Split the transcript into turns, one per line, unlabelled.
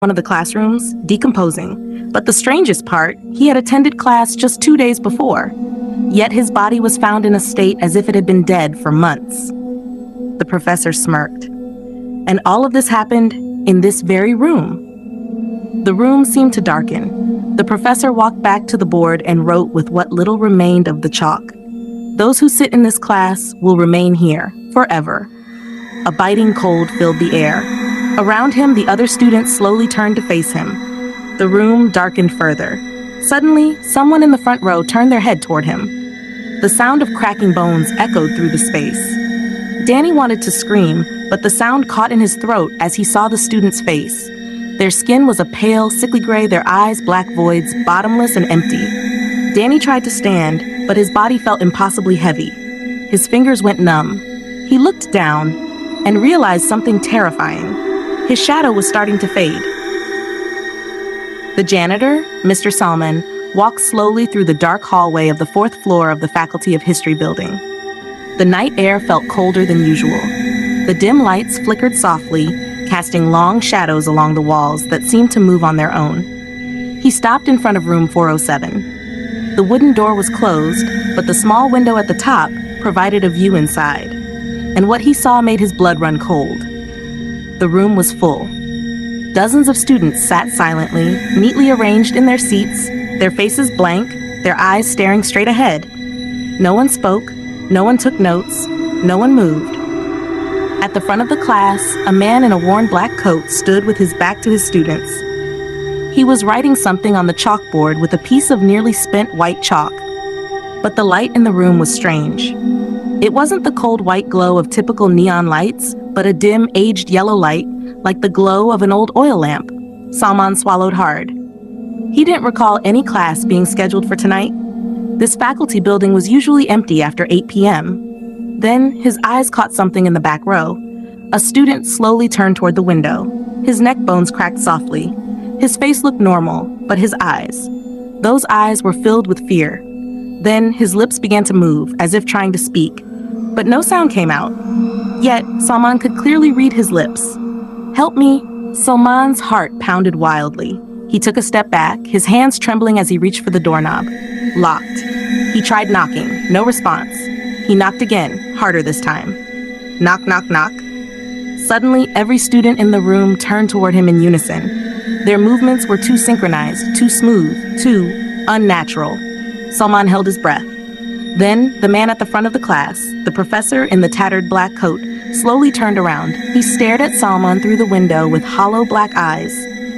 one of the classrooms, decomposing. But the strangest part, he had attended class just 2 days before. Yet his body was found in a state as if it had been dead for months. The professor smirked. And all of this happened in this very room. The room seemed to darken. The professor walked back to the board and wrote with what little remained of the chalk. Those who sit in this class will remain here, forever. A biting cold filled the air. Around him, the other students slowly turned to face him. The room darkened further. Suddenly, someone in the front row turned their head toward him. The sound of cracking bones echoed through the space. Danny wanted to scream, but the sound caught in his throat as he saw the student's face. Their skin was a pale, sickly gray, their eyes black voids, bottomless and empty. Danny tried to stand, but his body felt impossibly heavy. His fingers went numb. He looked down and realized something terrifying. His shadow was starting to fade. The janitor, Mr. Salmon, walked slowly through the dark hallway of the 4th floor of the Faculty of History building. The night air felt colder than usual. The dim lights flickered softly, casting long shadows along the walls that seemed to move on their own. He stopped in front of room 407. The wooden door was closed, but the small window at the top provided a view inside. And what he saw made his blood run cold. The room was full. Dozens of students sat silently, neatly arranged in their seats, their faces blank, their eyes staring straight ahead. No one spoke, no one took notes, no one moved. At the front of the class, a man in a worn black coat stood with his back to his students. He was writing something on the chalkboard with a piece of nearly spent white chalk. But the light in the room was strange. It wasn't the cold white glow of typical neon lights, but a dim, aged yellow light, like the glow of an old oil lamp. Salman swallowed hard. He didn't recall any class being scheduled for tonight. This faculty building was usually empty after 8 p.m. Then his eyes caught something in the back row. A student slowly turned toward the window. His neck bones cracked softly. His face looked normal, but his eyes. Those eyes were filled with fear. Then his lips began to move, as if trying to speak. But no sound came out. Yet, Salman could clearly read his lips. "Help me." Salman's heart pounded wildly. He took a step back, his hands trembling as he reached for the doorknob. Locked. He tried knocking. No response. He knocked again, harder this time. Knock, knock, knock. Suddenly, every student in the room turned toward him in unison. Their movements were too synchronized, too smooth, too unnatural. Salman held his breath. Then, the man at the front of the class, the professor in the tattered black coat, slowly turned around. He stared at Salman through the window with hollow black eyes.